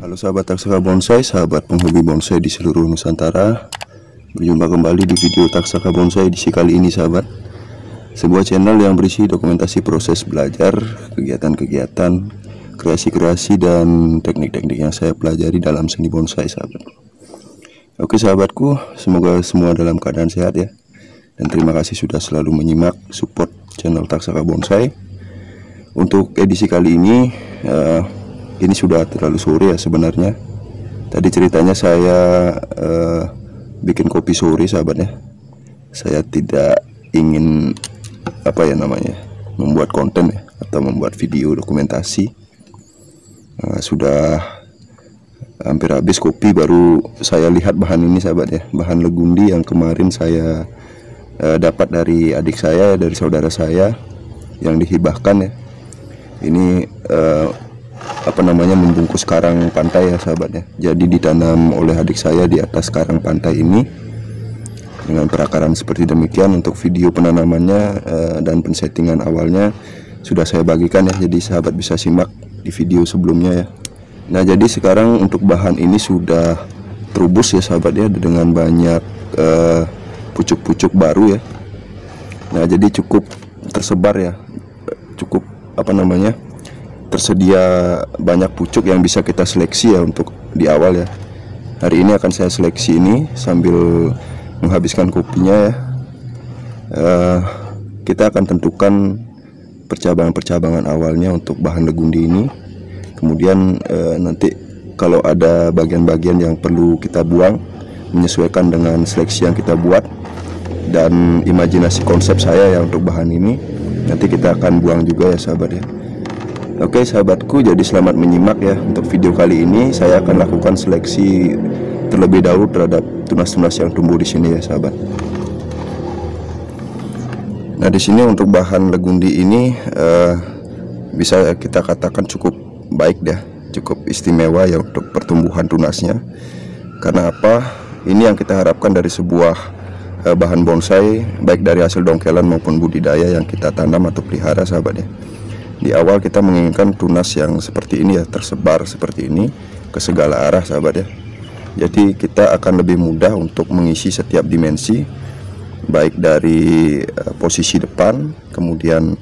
Halo sahabat Taksaka Bonsai, sahabat penghobi bonsai di seluruh Nusantara. Berjumpa kembali di video Taksaka Bonsai edisi kali ini sahabat. Sebuah channel yang berisi dokumentasi proses belajar, kegiatan-kegiatan, kreasi-kreasi, dan teknik-teknik yang saya pelajari dalam seni bonsai sahabat. Oke sahabatku, semoga semua dalam keadaan sehat ya. Dan terima kasih sudah selalu menyimak support channel Taksaka Bonsai. Untuk edisi kali ini sudah terlalu sore ya sebenarnya. Tadi ceritanya saya bikin kopi sore sahabat ya. Saya tidak ingin membuat konten ya, atau membuat video dokumentasi. Sudah hampir habis kopi, baru saya lihat bahan ini sahabat ya, bahan legundi yang kemarin saya dapat dari adik saya, dari saudara saya yang dihibahkan ya. Ini membungkus karang pantai ya sahabat ya. Jadi ditanam oleh adik saya di atas karang pantai ini dengan perakaran seperti demikian. Untuk video penanamannya dan pensettingan awalnya sudah saya bagikan ya, jadi sahabat bisa simak di video sebelumnya ya. Nah jadi sekarang untuk bahan ini sudah terubus ya sahabat ya, dengan banyak pucuk-pucuk baru ya. Nah jadi cukup tersebar ya, cukup tersedia banyak pucuk yang bisa kita seleksi ya untuk di awal ya. Hari ini akan saya seleksi ini sambil menghabiskan kopinya ya. Kita akan tentukan percabangan-percabangan awalnya untuk bahan legundi ini. Kemudian nanti kalau ada bagian-bagian yang perlu kita buang menyesuaikan dengan seleksi yang kita buat dan imajinasi konsep saya ya untuk bahan ini, nanti kita akan buang juga ya sahabat ya. Oke sahabatku, jadi selamat menyimak ya. Untuk video kali ini saya akan lakukan seleksi terlebih dahulu terhadap tunas-tunas yang tumbuh di sini ya sahabat. Nah di sini untuk bahan legundi ini bisa kita katakan cukup baik ya, cukup istimewa ya untuk pertumbuhan tunasnya. Karena apa? Ini yang kita harapkan dari sebuah bahan bonsai, baik dari hasil dongkelan maupun budidaya yang kita tanam atau pelihara sahabat ya. Di awal kita menginginkan tunas yang seperti ini ya, tersebar seperti ini ke segala arah sahabat ya. Jadi kita akan lebih mudah untuk mengisi setiap dimensi, baik dari posisi depan, kemudian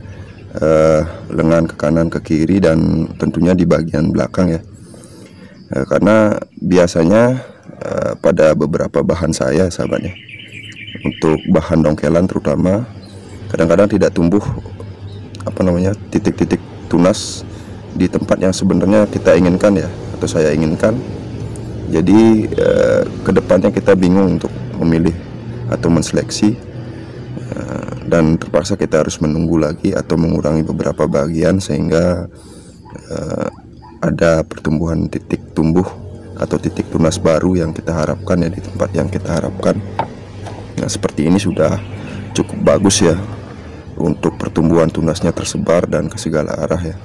lengan ke kanan ke kiri, dan tentunya di bagian belakang ya. Karena biasanya pada beberapa bahan saya sahabat ya, untuk bahan dongkelan terutama, kadang-kadang tidak tumbuh titik-titik tunas di tempat yang sebenarnya kita inginkan ya, atau saya inginkan. Jadi kedepannya kita bingung untuk memilih atau menseleksi, dan terpaksa kita harus menunggu lagi atau mengurangi beberapa bagian sehingga ada pertumbuhan titik tumbuh atau titik tunas baru yang kita harapkan ya, di tempat yang kita harapkan. Nah seperti ini sudah cukup bagus ya untuk pertumbuhan tunasnya tersebar dan ke segala arah ya.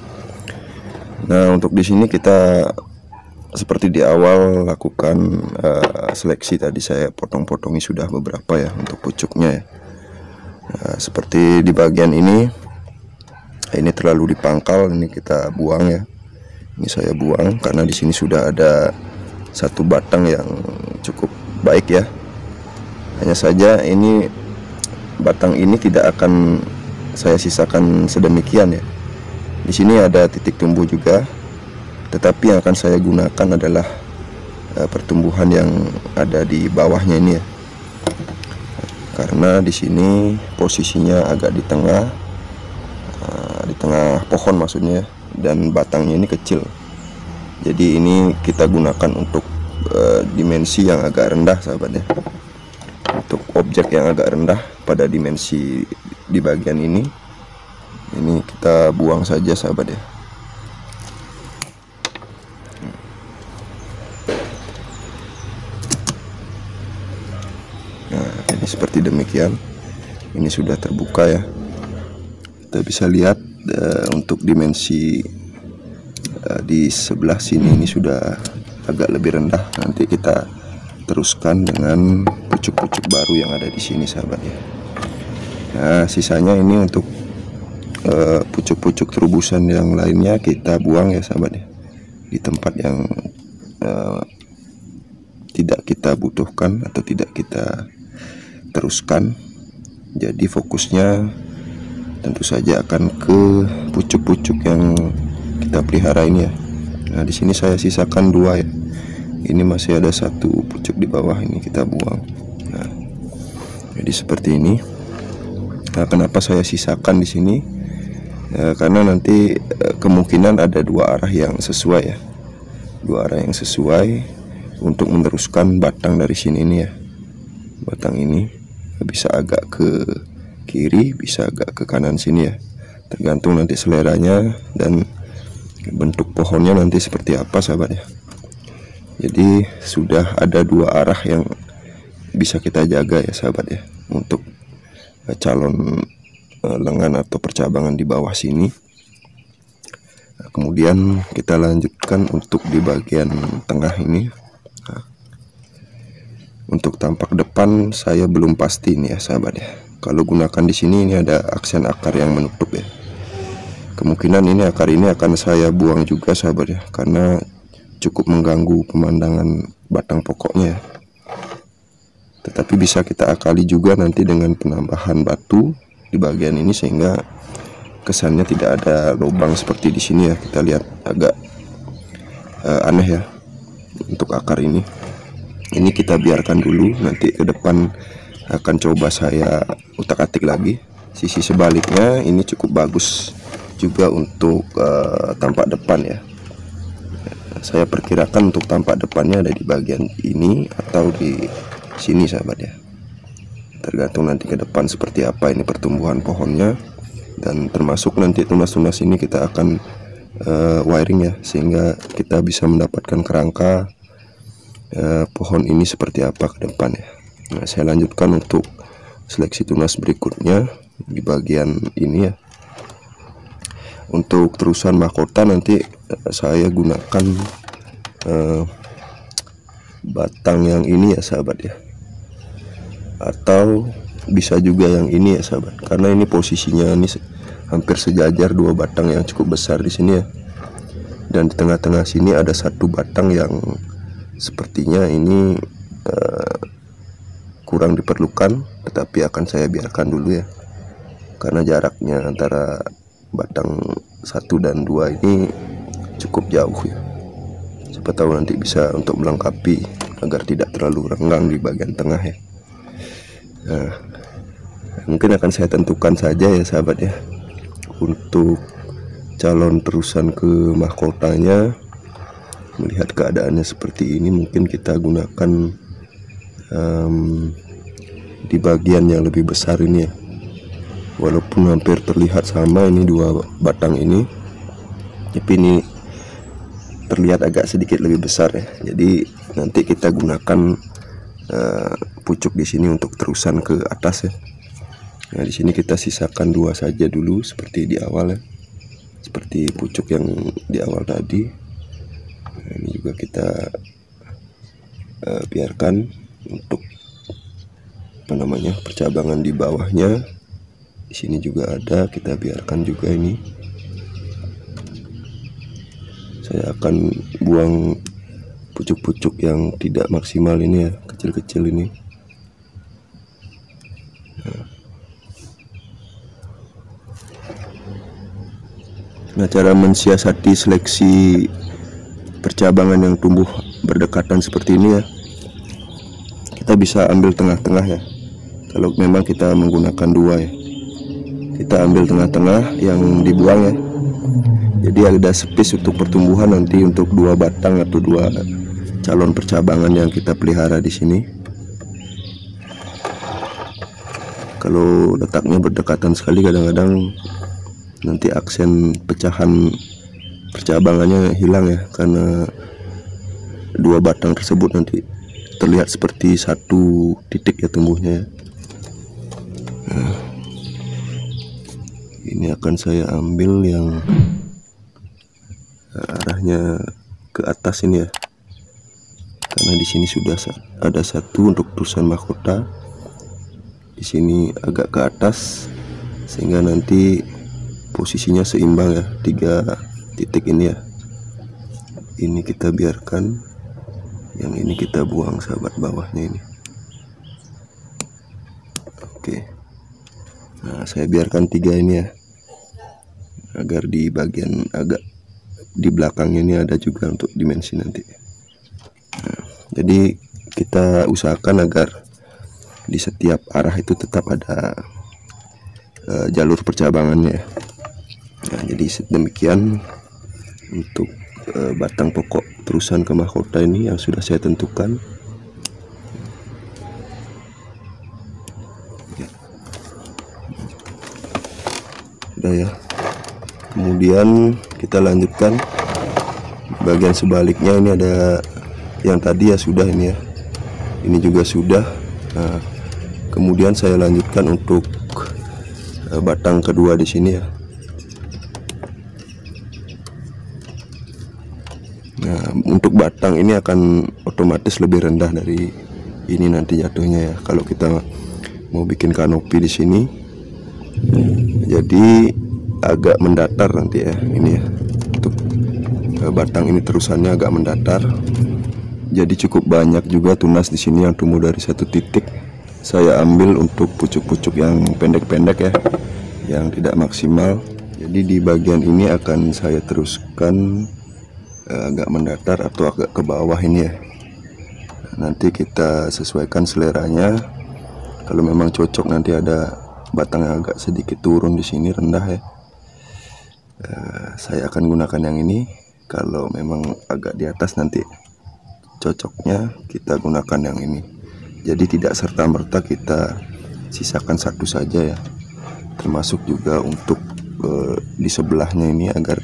Nah untuk di sini kita seperti di awal lakukan seleksi, tadi saya potong-potongi sudah beberapa ya untuk pucuknya ya. Seperti di bagian ini terlalu dipangkal, ini kita buang ya. Ini saya buang karena di sini sudah ada satu batang yang cukup baik ya. Hanya saja ini batang ini tidak akan saya sisakan sedemikian ya. Di sini ada titik tumbuh juga, tetapi yang akan saya gunakan adalah pertumbuhan yang ada di bawahnya ini ya. Karena di sini posisinya agak di tengah pohon maksudnya, dan batangnya ini kecil. Jadi ini kita gunakan untuk dimensi yang agak rendah sahabat ya. Untuk objek yang agak rendah pada dimensi di bagian ini kita buang saja sahabat ya. Nah ini seperti demikian, ini sudah terbuka ya. Kita bisa lihat untuk dimensi di sebelah sini ini sudah agak lebih rendah. Nanti kita teruskan dengan pucuk-pucuk baru yang ada di sini sahabat ya. Nah sisanya ini untuk pucuk-pucuk terubusan yang lainnya kita buang ya sahabat ya, di tempat yang tidak kita butuhkan atau tidak kita teruskan. Jadi fokusnya tentu saja akan ke pucuk-pucuk yang kita pelihara ini ya. Nah, di sini saya sisakan 2 ya. Ini masih ada 1 pucuk di bawah, ini kita buang. Nah, jadi seperti ini. Nah, kenapa saya sisakan di sini? Karena nanti kemungkinan ada 2 arah yang sesuai ya. 2 arah yang sesuai untuk meneruskan batang dari sini ini ya. Batang ini bisa agak ke kiri, bisa agak ke kanan sini ya. Tergantung nanti seleranya dan bentuk pohonnya nanti seperti apa sahabat ya. Jadi sudah ada 2 arah yang bisa kita jaga ya sahabat ya, untuk calon lengan atau percabangan di bawah sini. Nah, kemudian kita lanjutkan untuk di bagian tengah ini. Nah, untuk tampak depan saya belum pasti ini ya sahabat ya. Kalau gunakan di sini, ini ada aksen akar yang menutup ya. Kemungkinan ini akar ini akan saya buang juga sahabat ya, karena cukup mengganggu pemandangan batang pokoknya. Tetapi bisa kita akali juga nanti dengan penambahan batu di bagian ini, sehingga kesannya tidak ada lubang seperti di sini ya. Kita lihat agak aneh ya untuk akar ini. Ini kita biarkan dulu, nanti ke depan akan coba saya utak-atik lagi. Sisi sebaliknya ini cukup bagus juga untuk tampak depan ya. Saya perkirakan untuk tampak depannya ada di bagian ini atau di sini sahabat ya. Tergantung nanti ke depan seperti apa ini pertumbuhan pohonnya, dan termasuk nanti tunas-tunas ini kita akan wiring ya, sehingga kita bisa mendapatkan kerangka pohon ini seperti apa ke depan ya. Nah, saya lanjutkan untuk seleksi tunas berikutnya di bagian ini ya. Untuk terusan mahkota nanti saya gunakan batang yang ini ya sahabat ya, atau bisa juga yang ini ya sahabat, karena ini posisinya ini hampir sejajar 2 batang yang cukup besar di sini ya. Dan di tengah-tengah sini ada 1 batang yang sepertinya ini kurang diperlukan, tetapi akan saya biarkan dulu ya, karena jaraknya antara batang 1 dan 2 ini cukup jauh ya. Siapa tahu nanti bisa untuk melengkapi agar tidak terlalu renggang di bagian tengah ya. Nah, mungkin akan saya tentukan saja ya sahabat ya, untuk calon terusan ke mahkotanya. Melihat keadaannya seperti ini, mungkin kita gunakan di bagian yang lebih besar ini ya. Walaupun hampir terlihat sama ini 2 batang ini, tapi ini terlihat agak sedikit lebih besar ya. Jadi nanti kita gunakan pucuk di sini untuk terusan ke atas ya. Nah, di sini kita sisakan 2 saja dulu seperti di awal ya, seperti pucuk yang di awal tadi. Nah, ini juga kita biarkan untuk percabangan di bawahnya. Di sini juga ada, kita biarkan juga ini. Saya akan buang pucuk-pucuk yang tidak maksimal ini ya, kecil-kecil ini. Nah, cara mensiasati seleksi percabangan yang tumbuh berdekatan seperti ini ya, kita bisa ambil tengah-tengah ya. Kalau memang kita menggunakan 2 ya, kita ambil tengah-tengah yang dibuang ya. Jadi ada space untuk pertumbuhan nanti untuk 2 batang atau 2 calon percabangan yang kita pelihara di sini. Kalau letaknya berdekatan sekali, kadang-kadang nanti aksen pecahan percabangannya hilang ya, karena 2 batang tersebut nanti terlihat seperti 1 titik ya tumbuhnya ya. Nah, ini akan saya ambil yang arahnya ke atas ini ya, karena di sini sudah ada 1 untuk terusan mahkota. Di sini agak ke atas sehingga nanti posisinya seimbang ya, 3 titik ini ya. Ini kita biarkan Yang ini kita buang sahabat, bawahnya ini. Oke. Nah, saya biarkan 3 ini ya, agar di bagian agak di belakangnya ini ada juga untuk dimensi nanti. Nah, jadi kita usahakan agar di setiap arah itu tetap ada jalur percabangannya. Nah, jadi demikian untuk batang pokok terusan ke mahkota ini yang sudah saya tentukan. Sudah ya. Kemudian kita lanjutkan bagian sebaliknya. Ini ada yang tadi ya sudah, ini ya, ini juga sudah. Nah, kemudian saya lanjutkan untuk batang kedua di sini ya. Nah, untuk batang ini akan otomatis lebih rendah dari ini nanti jatuhnya ya, kalau kita mau bikin kanopi di sini. Jadi agak mendatar nanti ya, ini ya, untuk batang ini terusannya agak mendatar. Jadi cukup banyak juga tunas di sini yang tumbuh dari satu titik. Saya ambil untuk pucuk-pucuk yang pendek-pendek ya, yang tidak maksimal. Jadi di bagian ini akan saya teruskan agak mendatar atau agak ke bawah ini ya. Nanti kita sesuaikan seleranya. Kalau memang cocok nanti ada batang yang agak sedikit turun di sini rendah ya, saya akan gunakan yang ini. Kalau memang agak di atas nanti cocoknya kita gunakan yang ini. Jadi tidak serta-merta kita sisakan satu saja ya, termasuk juga untuk di sebelahnya ini agar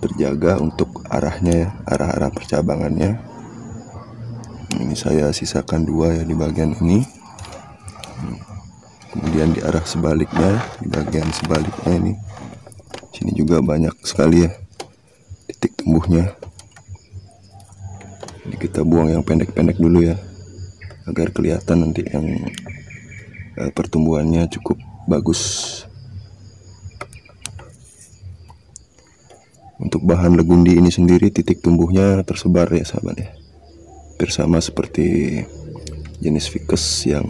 terjaga untuk arahnya ya, arah-arah percabangannya. Ini saya sisakan 2 ya di bagian ini. Kemudian di arah sebaliknya, di bagian sebaliknya ini, sini juga banyak sekali ya titik tumbuhnya. Jadi kita buang yang pendek-pendek dulu ya, agar kelihatan nanti yang pertumbuhannya cukup bagus. Untuk bahan legundi ini sendiri titik tumbuhnya tersebar ya sahabat ya, hampir sama seperti jenis ficus yang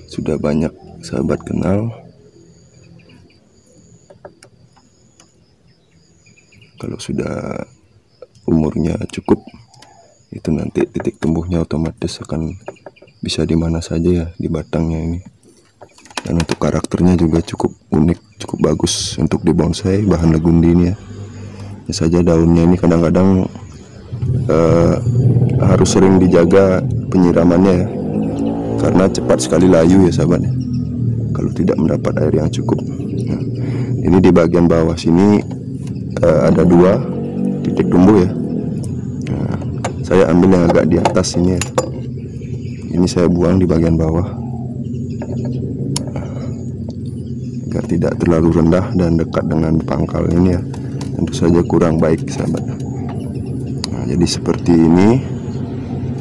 sudah banyak sahabat kenal. Kalau sudah umurnya cukup, itu nanti titik tumbuhnya otomatis akan bisa di mana saja ya di batangnya ini. Dan untuk karakternya juga cukup unik, cukup bagus untuk di bonsai bahan legundi ini ya. Hanya saja daunnya ini kadang-kadang harus sering dijaga penyiramannya ya, karena cepat sekali layu ya sahabat ya, kalau tidak mendapat air yang cukup. Nah, ini di bagian bawah sini ada 2 titik tumbuh ya. Nah, saya ambil yang agak di atas ini ya. Ini saya buang di bagian bawah agar tidak terlalu rendah dan dekat dengan pangkal ini ya, tentu saja kurang baik sahabat. Nah, jadi seperti ini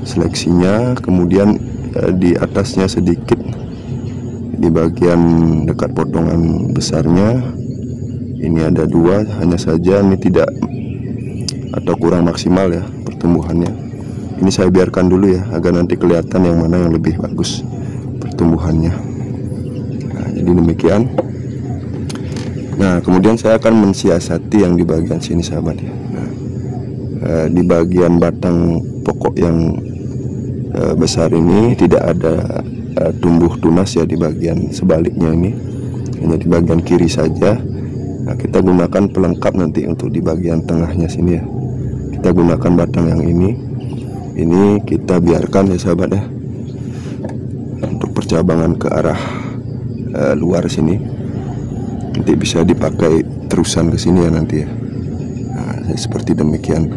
seleksinya. Kemudian di atasnya sedikit, di bagian dekat potongan besarnya ini ada 2, hanya saja ini tidak atau kurang maksimal ya pertumbuhannya. Ini saya biarkan dulu ya, agar nanti kelihatan yang mana yang lebih bagus pertumbuhannya. Nah, jadi demikian. Nah, kemudian saya akan mensiasati yang di bagian sini sahabat ya. Nah, di bagian batang pokok yang besar ini tidak ada tumbuh tunas ya di bagian sebaliknya ini, hanya di bagian kiri saja. Nah, kita gunakan pelengkap nanti untuk di bagian tengahnya sini ya. Kita gunakan batang yang ini kita biarkan ya sahabat ya, untuk percabangan ke arah luar sini. Nanti bisa dipakai terusan ke sini ya nanti ya. Nah, seperti demikian.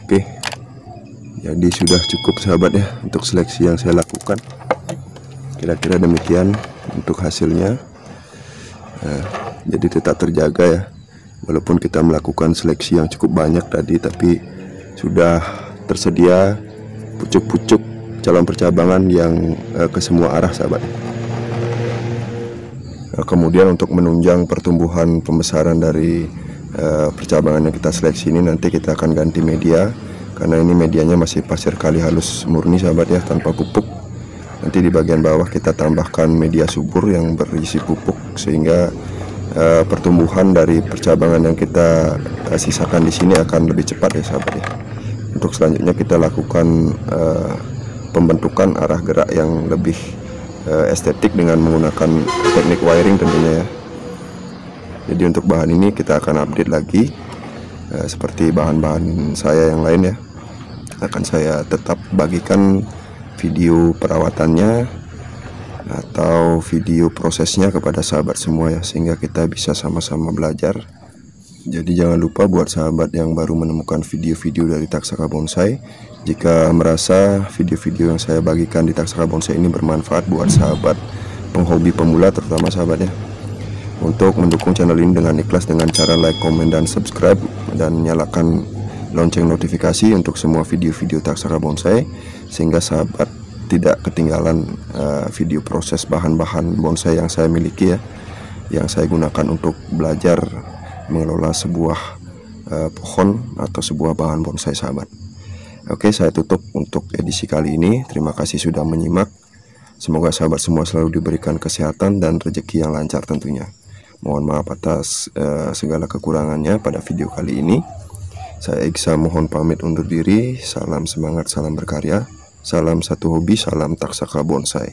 Oke, jadi sudah cukup sahabat ya untuk seleksi yang saya lakukan. Kira-kira demikian untuk hasilnya. Nah, jadi tetap terjaga ya, walaupun kita melakukan seleksi yang cukup banyak tadi, tapi sudah tersedia pucuk-pucuk calon percabangan yang ke semua arah sahabat. Kemudian untuk menunjang pertumbuhan pembesaran dari percabangan yang kita seleksi ini, nanti kita akan ganti media, karena ini medianya masih pasir kali halus murni sahabat ya, tanpa pupuk. Nanti di bagian bawah kita tambahkan media subur yang berisi pupuk, sehingga pertumbuhan dari percabangan yang kita sisakan di sini akan lebih cepat ya sahabat ya. Untuk selanjutnya kita lakukan pembentukan arah gerak yang lebih estetik dengan menggunakan teknik wiring tentunya ya. Jadi untuk bahan ini kita akan update lagi seperti bahan-bahan saya yang lain ya. Akan saya tetap bagikan video perawatannya atau video prosesnya kepada sahabat semua ya, sehingga kita bisa sama-sama belajar. Jadi jangan lupa buat sahabat yang baru menemukan video-video dari Taksaka Bonsai, jika merasa video-video yang saya bagikan di Taksaka Bonsai ini bermanfaat buat sahabat penghobi pemula terutama sahabatnya, untuk mendukung channel ini dengan ikhlas dengan cara like, komen, dan subscribe, dan nyalakan lonceng notifikasi untuk semua video-video Taksaka Bonsai, sehingga sahabat tidak ketinggalan video proses bahan-bahan bonsai yang saya miliki ya, yang saya gunakan untuk belajar mengelola sebuah pohon atau sebuah bahan bonsai sahabat. Oke, saya tutup untuk edisi kali ini. Terima kasih sudah menyimak. Semoga sahabat semua selalu diberikan kesehatan dan rezeki yang lancar tentunya. Mohon maaf atas segala kekurangannya pada video kali ini. Saya Iksa mohon pamit undur diri. Salam semangat, salam berkarya. Salam satu hobi, salam Taksaka Bonsai.